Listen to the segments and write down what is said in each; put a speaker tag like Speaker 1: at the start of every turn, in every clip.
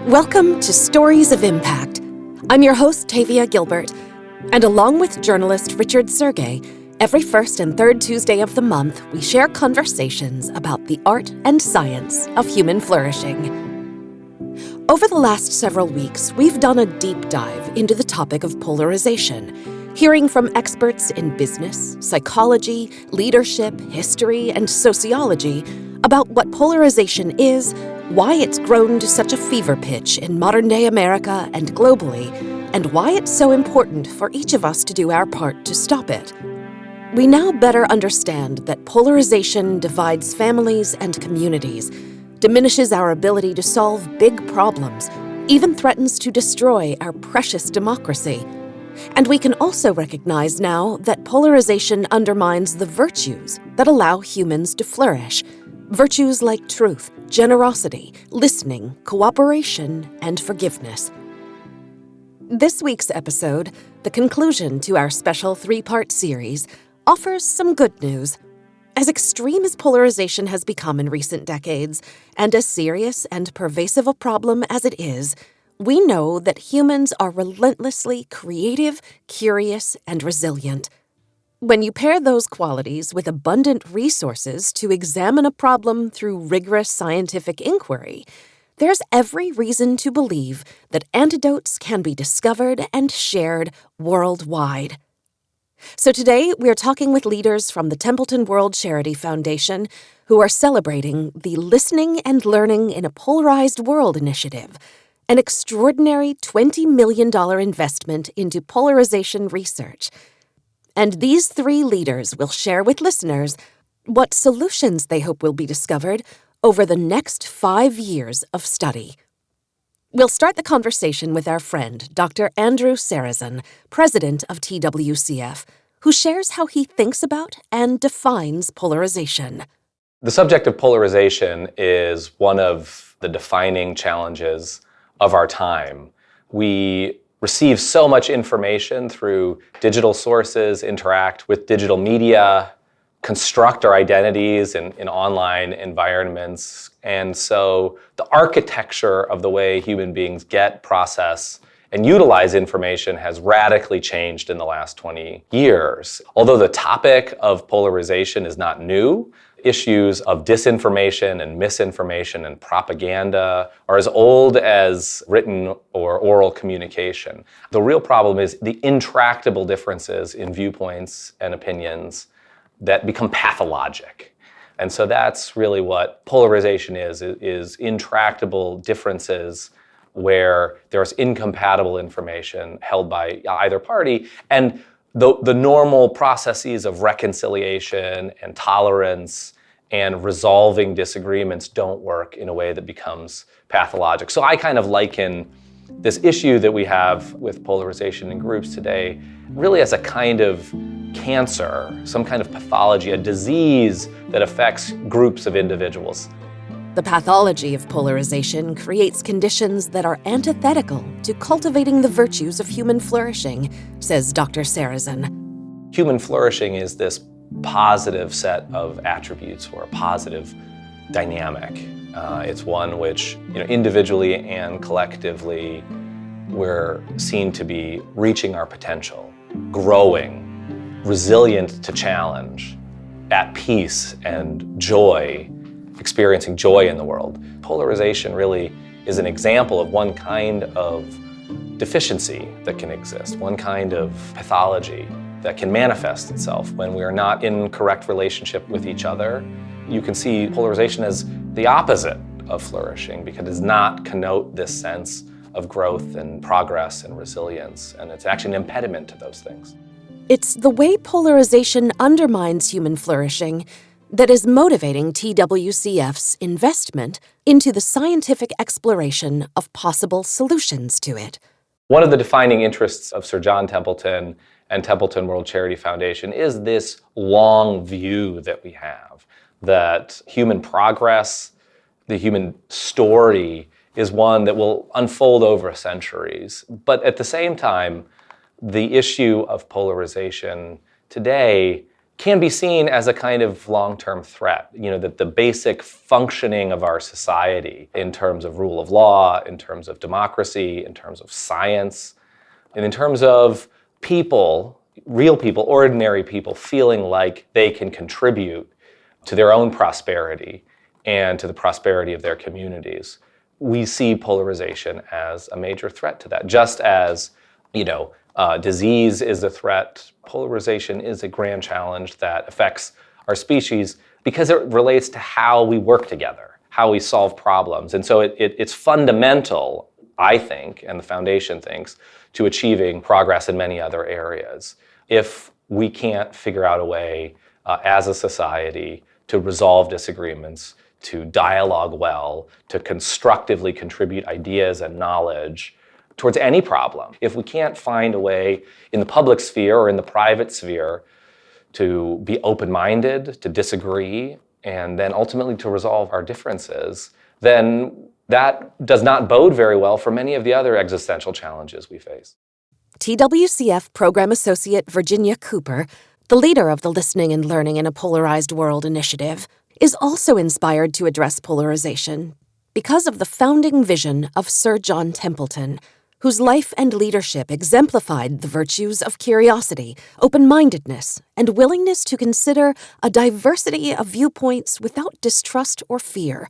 Speaker 1: Welcome to Stories of Impact. I'm your host, Tavia Gilbert, and along with journalist Richard Sergey, every first and third Tuesday of the month, we share conversations about the art and science of human flourishing. Over the last several weeks, we've done a deep dive into the topic of polarization, hearing from experts in business, psychology, leadership, history, and sociology about what polarization is, why it's grown to such a fever pitch in modern-day America and globally, and why it's so important for each of us to do our part to stop it. We now better understand that polarization divides families and communities, diminishes our ability to solve big problems, even threatens to destroy our precious democracy. And we can also recognize now that polarization undermines the virtues that allow humans to flourish. Virtues like truth, generosity, listening, cooperation, and forgiveness. This week's episode, the conclusion to our special three-part series, offers some good news. As extreme as polarization has become in recent decades, and as serious and pervasive a problem as it is, we know that humans are relentlessly creative, curious, and resilient. When you pair those qualities with abundant resources to examine a problem through rigorous scientific inquiry, there's every reason to believe that antidotes can be discovered and shared worldwide. So today, we're talking with leaders from the Templeton World Charity Foundation who are celebrating the Listening and Learning in a Polarized World initiative, an extraordinary $20 million investment into polarization research. And these three leaders will share with listeners what solutions they hope will be discovered over the next 5 years of study. We'll start the conversation with our friend, Dr. Andrew Serazin, president of TWCF, who shares how he thinks about and defines polarization.
Speaker 2: The subject of polarization is one of the defining challenges of our time. We receive so much information through digital sources, interact with digital media, construct our identities in online environments. And so the architecture of the way human beings get, process, and utilize information has radically changed in the last 20 years. Although the topic of polarization is not new, issues of disinformation and misinformation and propaganda are as old as written or oral communication. The real problem is the intractable differences in viewpoints and opinions that become pathologic. And so that's really what polarization is intractable differences where there's incompatible information held by either party, and the normal processes of reconciliation and tolerance and resolving disagreements don't work in a way that becomes pathologic. So I kind of liken this issue that we have with polarization in groups today really as a kind of cancer, some kind of pathology, a disease that affects groups of individuals.
Speaker 1: The pathology of polarization creates conditions that are antithetical to cultivating the virtues of human flourishing, says Dr. Serazin.
Speaker 2: Human flourishing is this positive set of attributes or a positive dynamic. It's one which, individually and collectively, we're seen to be reaching our potential, growing, resilient to challenge, at peace and joy, experiencing joy in the world. Polarization really is an example of one kind of deficiency that can exist, one kind of pathology that can manifest itself when we are not in correct relationship with each other. You can see polarization as the opposite of flourishing because it does not connote this sense of growth and progress and resilience, and it's actually an impediment to those things.
Speaker 1: It's the way polarization undermines human flourishing that is motivating TWCF's investment into the scientific exploration of possible solutions to it.
Speaker 2: One of the defining interests of Sir John Templeton and Templeton World Charity Foundation is this long view that we have, that human progress, the human story, is one that will unfold over centuries. But at the same time, the issue of polarization today can be seen as a kind of long-term threat. That the basic functioning of our society in terms of rule of law, in terms of democracy, in terms of science, and in terms of people, real people, ordinary people, feeling like they can contribute to their own prosperity and to the prosperity of their communities. We see polarization as a major threat to that. Just as, disease is a threat, polarization is a grand challenge that affects our species because it relates to how we work together, how we solve problems. And so it's fundamental, I think, and the foundation thinks, to achieving progress in many other areas. If we can't figure out a way as a society to resolve disagreements, to dialogue well, to constructively contribute ideas and knowledge towards any problem. If we can't find a way in the public sphere or in the private sphere to be open-minded, to disagree, and then ultimately to resolve our differences, then that does not bode very well for many of the other existential challenges we face.
Speaker 1: TWCF Program Associate Virginia Cooper, the leader of the Listening and Learning in a Polarized World initiative, is also inspired to address polarization because of the founding vision of Sir John Templeton, whose life and leadership exemplified the virtues of curiosity, open-mindedness, and willingness to consider a diversity of viewpoints without distrust or fear,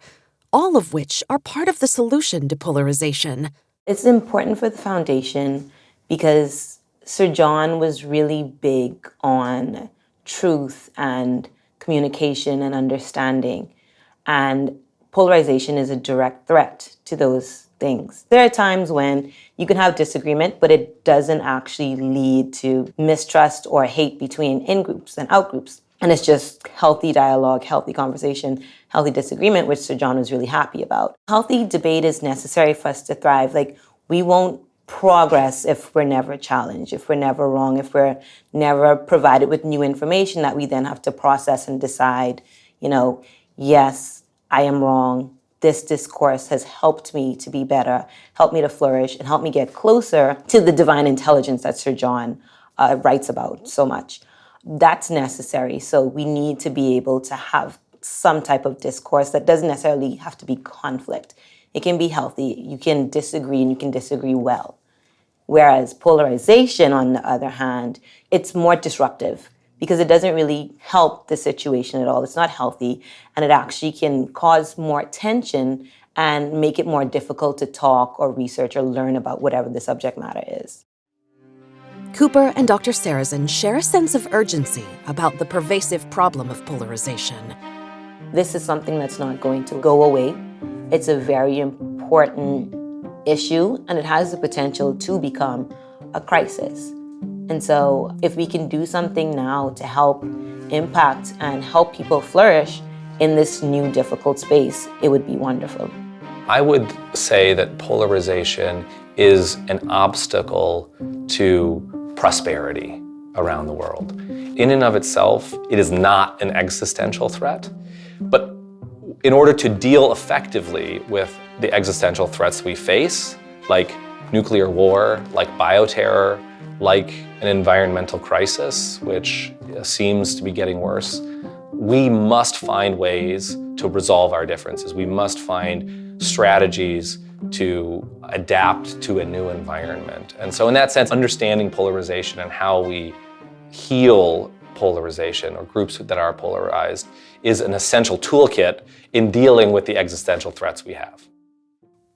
Speaker 1: all of which are part of the solution to polarization.
Speaker 3: It's important for the foundation because Sir John was really big on truth and communication and understanding. And polarization is a direct threat to those things. There are times when you can have disagreement, but it doesn't actually lead to mistrust or hate between in-groups and out-groups. And it's just healthy dialogue, healthy conversation, healthy disagreement, which Sir John was really happy about. Healthy debate is necessary for us to thrive. We won't progress if we're never challenged, if we're never wrong, if we're never provided with new information that we then have to process and decide, yes, I am wrong. This discourse has helped me to be better, helped me to flourish, and helped me get closer to the divine intelligence that Sir John writes about so much. That's necessary. So we need to be able to have some type of discourse that doesn't necessarily have to be conflict. It can be healthy. You can disagree and you can disagree well. Whereas polarization, on the other hand, it's more disruptive because it doesn't really help the situation at all. It's not healthy, and it actually can cause more tension and make it more difficult to talk or research or learn about whatever the subject matter is.
Speaker 1: Cooper and Dr. Serazin share a sense of urgency about the pervasive problem of polarization.
Speaker 3: This is something that's not going to go away. It's a very important issue, and it has the potential to become a crisis. And so if we can do something now to help impact and help people flourish in this new difficult space, it would be wonderful.
Speaker 2: I would say that polarization is an obstacle to prosperity around the world. In and of itself, it is not an existential threat, but in order to deal effectively with the existential threats we face, like nuclear war, like bioterror, like an environmental crisis, which seems to be getting worse, we must find ways to resolve our differences. We must find strategies to adapt to a new environment. And so in that sense, understanding polarization and how we heal polarization or groups that are polarized is an essential toolkit in dealing with the existential threats we have.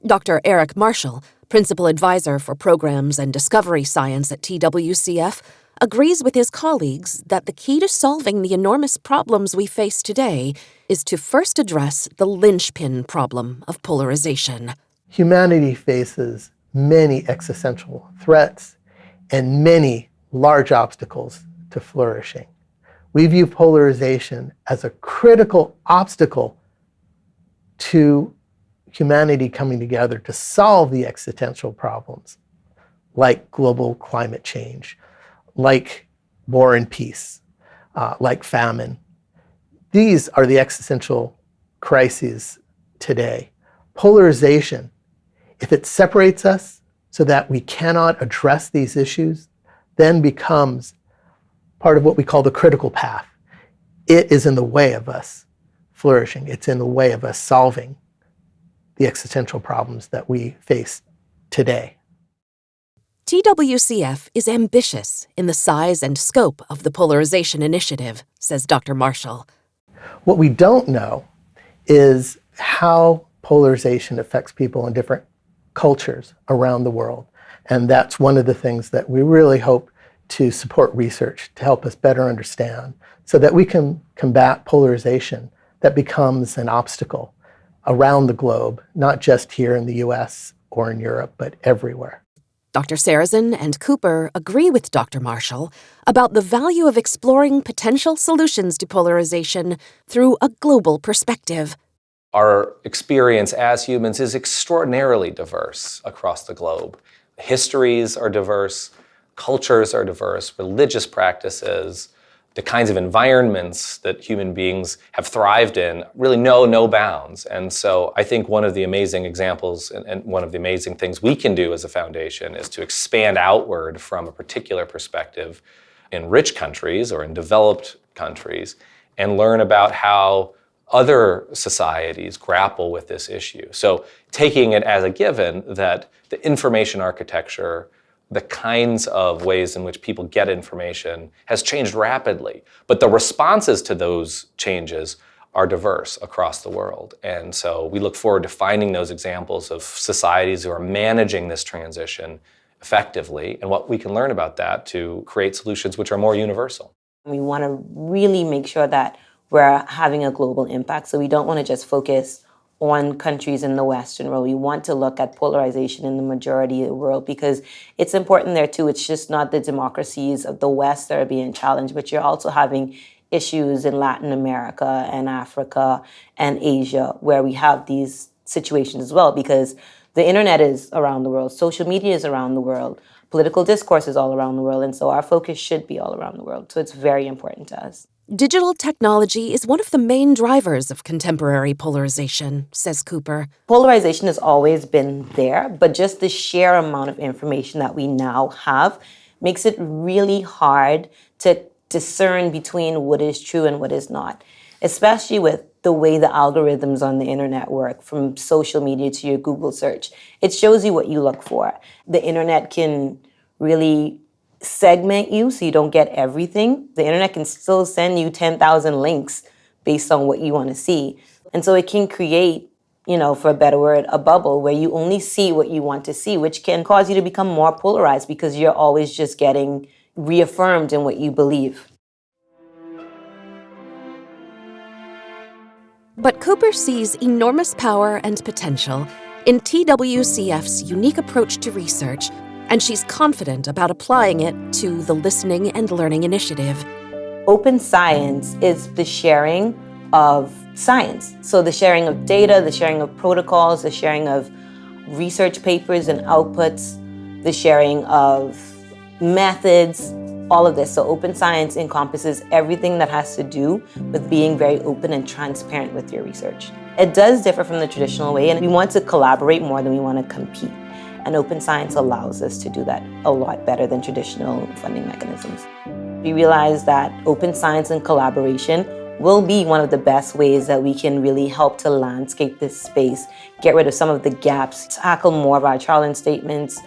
Speaker 1: Dr. Eric Marshall, Principal Advisor for Programs and Discovery Science at TWCF, agrees with his colleagues that the key to solving the enormous problems we face today is to first address the linchpin problem of polarization.
Speaker 4: Humanity faces many existential threats and many large obstacles to flourishing. We view polarization as a critical obstacle to humanity coming together to solve the existential problems like global climate change, like war and peace, like famine. These are the existential crises today. Polarization, if it separates us so that we cannot address these issues, then becomes part of what we call the critical path. it is in the way of us flourishing. It's in the way of us solving the existential problems that we face today.
Speaker 1: TWCF is ambitious in the size and scope of the Polarization Initiative, says Dr. Marshall.
Speaker 4: What we don't know is how polarization affects people in different cultures around the world. And that's one of the things that we really hope to support research to help us better understand so that we can combat polarization that becomes an obstacle around the globe, not just here in the US or in Europe, but everywhere.
Speaker 1: Dr. Serazin and Cooper agree with Dr. Marshall about the value of exploring potential solutions to polarization through a global perspective.
Speaker 2: Our experience as humans is extraordinarily diverse across the globe. Histories are diverse, cultures are diverse, religious practices, the kinds of environments that human beings have thrived in really know no bounds. And so I think one of the amazing examples and one of the amazing things we can do as a foundation is to expand outward from a particular perspective in rich countries or in developed countries and learn about how other societies grapple with this issue. So taking it as a given that the information architecture, the kinds of ways in which people get information has changed rapidly, but the responses to those changes are diverse across the world. And so we look forward to finding those examples of societies who are managing this transition effectively and what we can learn about that to create solutions which are more universal.
Speaker 3: We want to really make sure that we're having a global impact. So we don't want to just focus on countries in the Western world. We want to look at polarization in the majority of the world because it's important there too. It's just not the democracies of the West that are being challenged, but you're also having issues in Latin America and Africa and Asia where we have these situations as well because the internet is around the world, social media is around the world, political discourse is all around the world, and so our focus should be all around the world. So it's very important to us.
Speaker 1: Digital technology is one of the main drivers of contemporary polarization, says Cooper.
Speaker 3: Polarization has always been there, but just the sheer amount of information that we now have makes it really hard to discern between what is true and what is not, especially with the way the algorithms on the internet work, from social media to your Google search. It shows you what you look for. The internet can really segment you so you don't get everything. The internet can still send you 10,000 links based on what you want to see. And so it can create, for a better word, a bubble where you only see what you want to see, which can cause you to become more polarized because you're always just getting reaffirmed in what you believe.
Speaker 1: But Cooper sees enormous power and potential in TWCF's unique approach to research, and she's confident about applying it to the Listening and Learning Initiative.
Speaker 3: Open science is the sharing of science. So the sharing of data, the sharing of protocols, the sharing of research papers and outputs, the sharing of methods, all of this. So open science encompasses everything that has to do with being very open and transparent with your research. It does differ from the traditional way, and we want to collaborate more than we want to compete. And open science allows us to do that a lot better than traditional funding mechanisms. We realize that open science and collaboration will be one of the best ways that we can really help to landscape this space, get rid of some of the gaps, tackle more of our challenge statements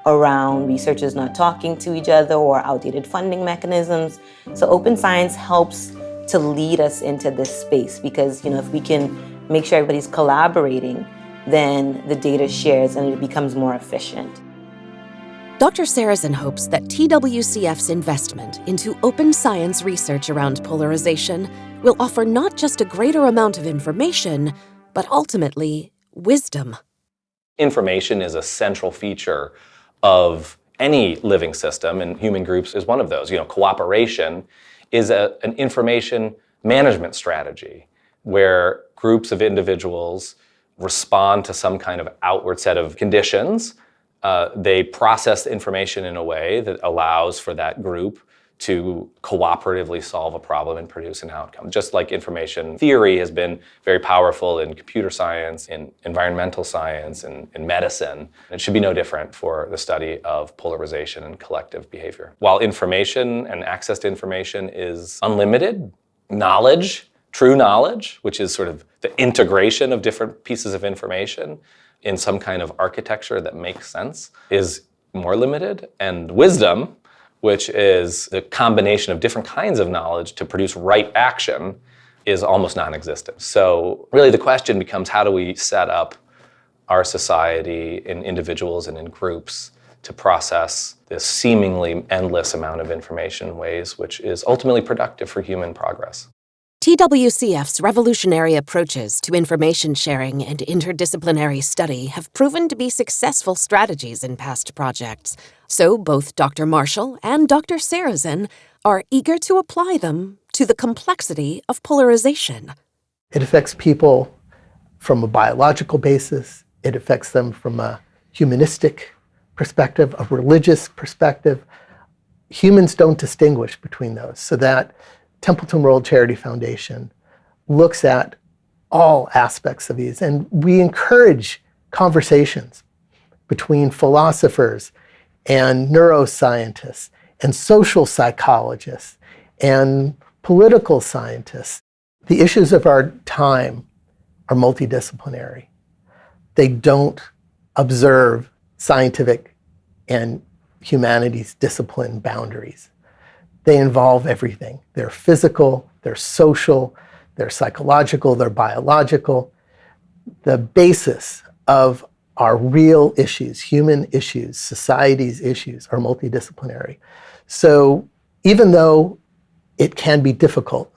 Speaker 3: around researchers not talking to each other or outdated funding mechanisms. So open science helps to lead us into this space because, if we can make sure everybody's collaborating, then the data shares and it becomes more efficient.
Speaker 1: Dr. Serazin hopes that TWCF's investment into open science research around polarization will offer not just a greater amount of information, but ultimately wisdom.
Speaker 2: Information is a central feature of any living system, and human groups is one of those. Cooperation is an information management strategy where groups of individuals respond to some kind of outward set of conditions. They process the information in a way that allows for that group to cooperatively solve a problem and produce an outcome. Just like information theory has been very powerful in computer science, in environmental science, and in medicine, it should be no different for the study of polarization and collective behavior. While information and access to information is unlimited, knowledge, true knowledge, which is sort of the integration of different pieces of information in some kind of architecture that makes sense, is more limited. And wisdom, which is the combination of different kinds of knowledge to produce right action, is almost non-existent. So really the question becomes, how do we set up our society in individuals and in groups to process this seemingly endless amount of information in ways which is ultimately productive for human progress?
Speaker 1: TWCF's revolutionary approaches to information sharing and interdisciplinary study have proven to be successful strategies in past projects, so both Dr. Marshall and Dr. Serazin are eager to apply them to the complexity of polarization.
Speaker 4: It affects people from a biological basis. It affects them from a humanistic perspective, a religious perspective. Humans don't distinguish between those, so that Templeton World Charity Foundation looks at all aspects of these, and we encourage conversations between philosophers and neuroscientists and social psychologists and political scientists. The issues of our time are multidisciplinary. They don't observe scientific and humanities discipline boundaries. They involve everything. They're physical, they're social, they're psychological, they're biological. The basis of our real issues, human issues, society's issues, are multidisciplinary. So even though it can be difficult,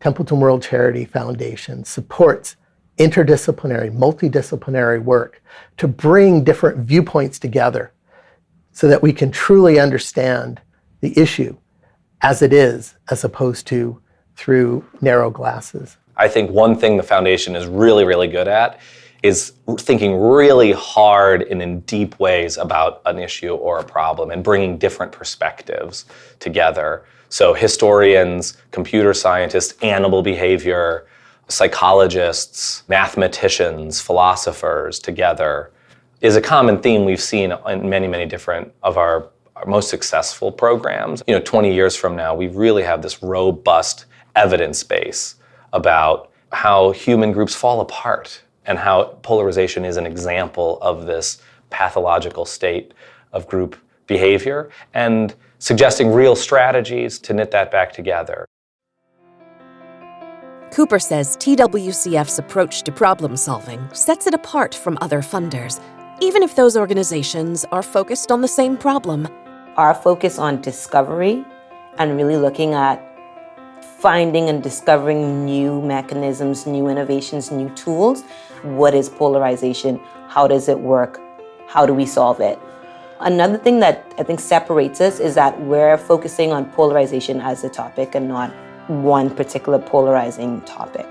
Speaker 4: Templeton World Charity Foundation supports interdisciplinary, multidisciplinary work to bring different viewpoints together so that we can truly understand the issue as it is, as opposed to through narrow glasses.
Speaker 2: I think one thing the foundation is really, really good at is thinking really hard and in deep ways about an issue or a problem and bringing different perspectives together. So historians, computer scientists, animal behavior, psychologists, mathematicians, philosophers together is a common theme we've seen in many, many different of our most successful programs. 20 years from now, we really have this robust evidence base about how human groups fall apart and how polarization is an example of this pathological state of group behavior, and suggesting real strategies to knit that back together.
Speaker 1: Cooper says TWCF's approach to problem solving sets it apart from other funders, even if those organizations are focused on the same problem.
Speaker 3: Our focus on discovery and really looking at finding and discovering new mechanisms, new innovations, new tools. What is polarization? How does it work? How do we solve it? Another thing that I think separates us is that we're focusing on polarization as a topic and not one particular polarizing topic.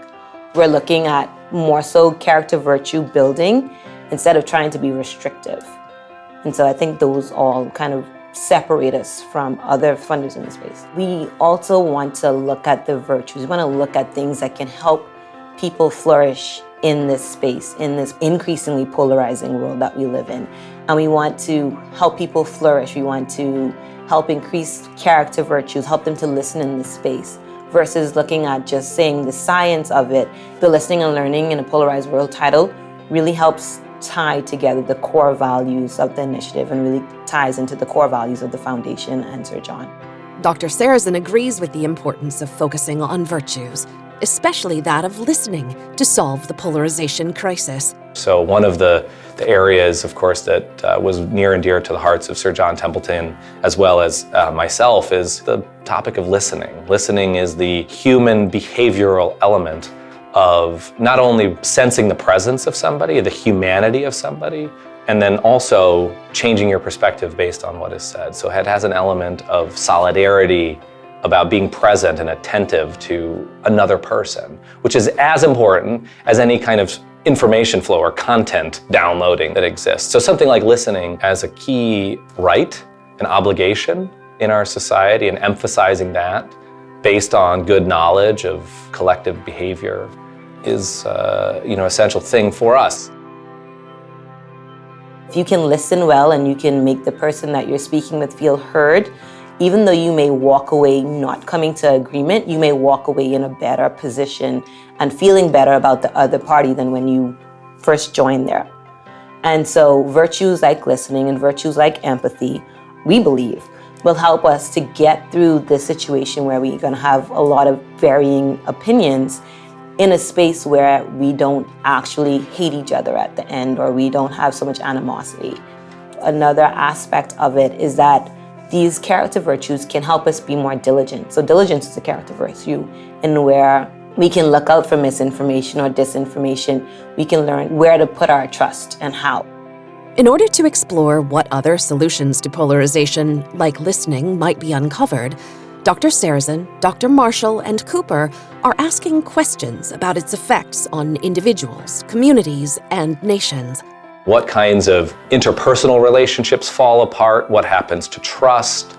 Speaker 3: We're looking at more so character virtue building instead of trying to be restrictive. And so I think those all kind of separate us from other funders in the space. We also want to look at the virtues. We want to look at things that can help people flourish in this space, in this increasingly polarizing world that we live in. And we want to help people flourish. We want to help increase character virtues, help them to listen in this space, versus looking at just saying the science of it. The Listening and Learning in a Polarized World title really helps tie together the core values of the initiative and really ties into the core values of the foundation and Sir John.
Speaker 1: Dr. Serazin agrees with the importance of focusing on virtues, especially that of listening to solve the polarization crisis.
Speaker 2: So one of the areas, of course, that was near and dear to the hearts of Sir John Templeton, as well as myself, is the topic of listening. Listening is the human behavioral element of not only sensing the presence of somebody, the humanity of somebody, and then also changing your perspective based on what is said. So it has an element of solidarity about being present and attentive to another person, which is as important as any kind of information flow or content downloading that exists. So something like listening as a key right and obligation in our society, and emphasizing that based on good knowledge of collective behavior is an essential thing for us.
Speaker 3: If you can listen well and you can make the person that you're speaking with feel heard, Even though you may walk away not coming to agreement, you may walk away in a better position and feeling better about the other party than when you first joined there. And so virtues like listening and virtues like empathy, we believe, will help us to get through this situation where we're going to have a lot of varying opinions in a space where we don't actually hate each other at the end, or we don't have so much animosity. Another aspect of it is that these character virtues can help us be more diligent. So diligence is a character virtue in where we can look out for misinformation or disinformation. We can learn where to put our trust and how.
Speaker 1: In order to explore what other solutions to polarization, like listening, might be uncovered, Dr. Serazin, Dr. Marshall, and Cooper are asking questions about its effects on individuals, communities, and nations.
Speaker 2: What kinds of interpersonal relationships fall apart? What happens to trust?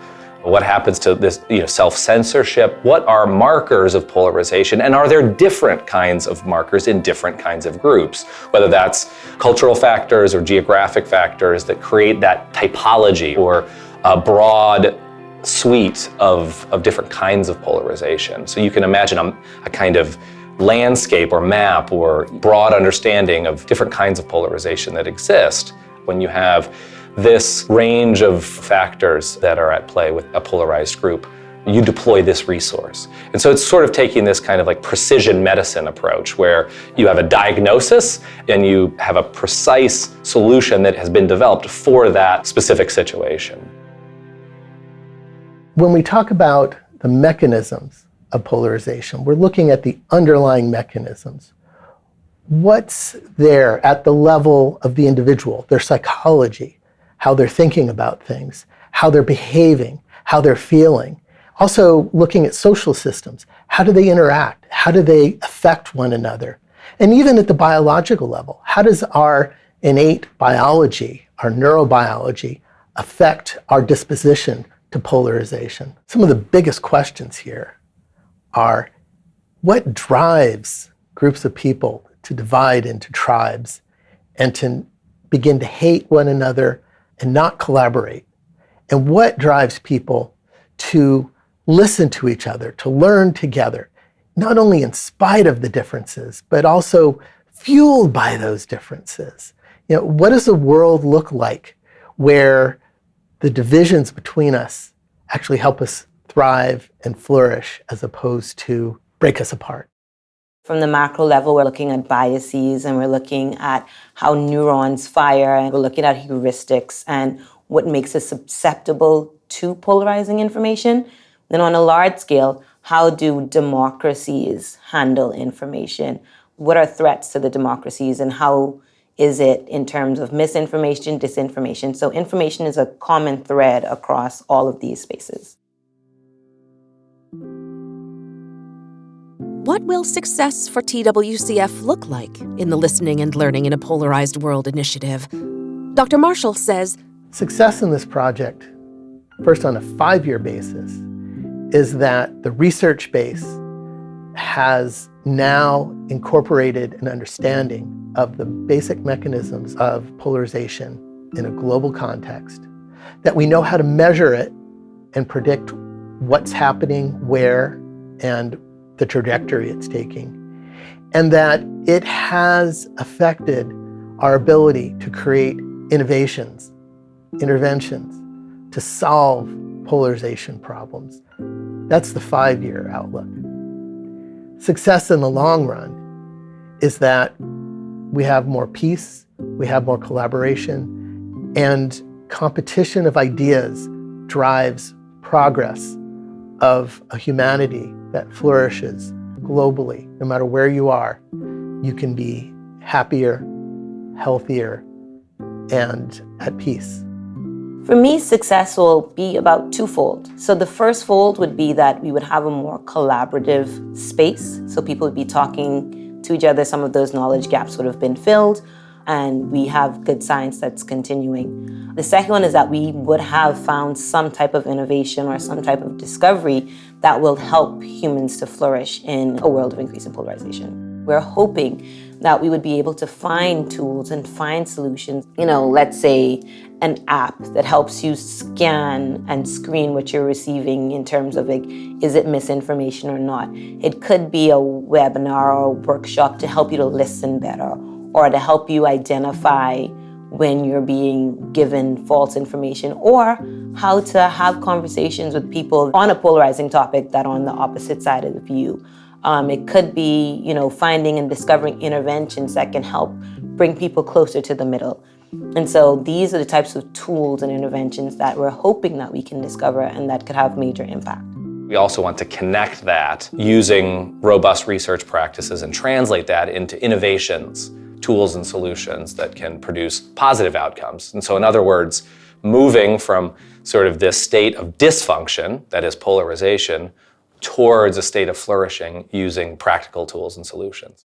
Speaker 2: What happens to this, self-censorship? What are markers of polarization? And are there different kinds of markers in different kinds of groups? Whether that's cultural factors or geographic factors that create that typology or a broad suite of different kinds of polarization. So you can imagine a kind of landscape or map or broad understanding of different kinds of polarization that exist when you have this range of factors that are at play with a polarized group. You deploy this resource. And so it's sort of taking this kind of like precision medicine approach where you have a diagnosis and you have a precise solution that has been developed for that specific situation.
Speaker 4: When we talk about the mechanisms of polarization, we're looking at the underlying mechanisms. What's there at the level of the individual, their psychology, how they're thinking about things, how they're behaving, how they're feeling. Also looking at social systems. How do they interact? How do they affect one another? And even at the biological level, how does our innate biology, our neurobiology, affect our disposition to polarization? Some of the biggest questions here are, what drives groups of people to divide into tribes and to begin to hate one another and not collaborate? And what drives people to listen to each other, to learn together, not only in spite of the differences, but also fueled by those differences? What does the world look like where the divisions between us actually help us thrive and flourish as opposed to break us apart?
Speaker 3: From the macro level, we're looking at biases and we're looking at how neurons fire, and we're looking at heuristics and what makes us susceptible to polarizing information. Then on a large scale, how do democracies handle information? What are threats to the democracies and how is it in terms of misinformation, disinformation? So information is a common thread across all of these spaces.
Speaker 1: What will success for TWCF look like in the Listening and Learning in a Polarized World initiative? Dr. Marshall says,
Speaker 4: success in this project, first on a 5-year basis, is that the research base has now incorporated an understanding of the basic mechanisms of polarization in a global context, that we know how to measure it and predict what's happening where and the trajectory it's taking, and that it has affected our ability to create innovations, interventions to solve polarization problems. That's the 5-year outlook. Success in the long run is that we have more peace, we have more collaboration, and competition of ideas drives progress of a humanity that flourishes globally. No matter where you are, you can be happier, healthier, and at peace.
Speaker 3: For me, success will be about twofold. So the first fold would be that we would have a more collaborative space. So people would be talking to each other. Some of those knowledge gaps would have been filled, and we have good science that's continuing. The second one is that we would have found some type of innovation or some type of discovery that will help humans to flourish in a world of increasing polarization. We're hoping that we would be able to find tools and find solutions. Let's say an app that helps you scan and screen what you're receiving in terms of is it misinformation or not? It could be a webinar or a workshop to help you to listen better or to help you identify when you're being given false information, or how to have conversations with people on a polarizing topic that are on the opposite side of the view. It could be, finding and discovering interventions that can help bring people closer to the middle. And so these are the types of tools and interventions that we're hoping that we can discover and that could have major impact.
Speaker 2: We also want to connect that using robust research practices and translate that into innovations, tools and solutions that can produce positive outcomes. And so in other words, moving from sort of this state of dysfunction, that is polarization, towards a state of flourishing using practical tools and solutions.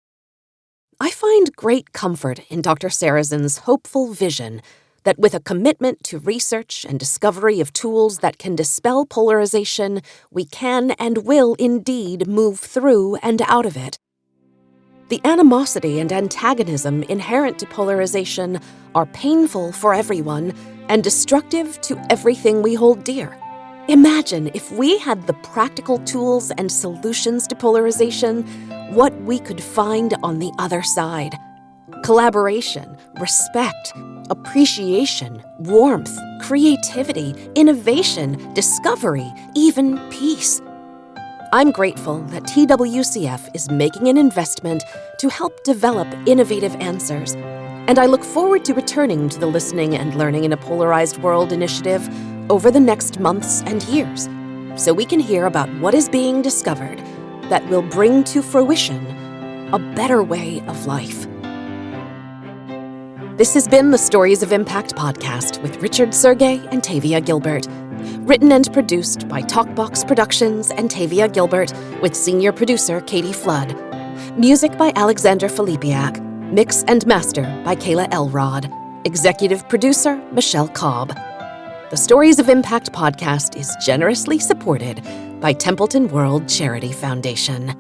Speaker 1: I find great comfort in Dr. Serazin's hopeful vision that with a commitment to research and discovery of tools that can dispel polarization, we can and will indeed move through and out of it. The animosity and antagonism inherent to polarization are painful for everyone and destructive to everything we hold dear. Imagine if we had the practical tools and solutions to polarization, what we could find on the other side. Collaboration, respect, appreciation, warmth, creativity, innovation, discovery, even peace. I'm grateful that TWCF is making an investment to help develop innovative answers, and I look forward to returning to the Listening and Learning in a Polarized World initiative over the next months and years, so we can hear about what is being discovered that will bring to fruition a better way of life. This has been the Stories of Impact podcast with Richard Sergey and Tavia Gilbert. Written and produced by Talkbox Productions and Tavia Gilbert, with senior producer Katie Flood. Music by Alexander Filipiak. Mix and master by Kayla Elrod. Executive producer Michelle Cobb. The Stories of Impact podcast is generously supported by Templeton World Charity Foundation.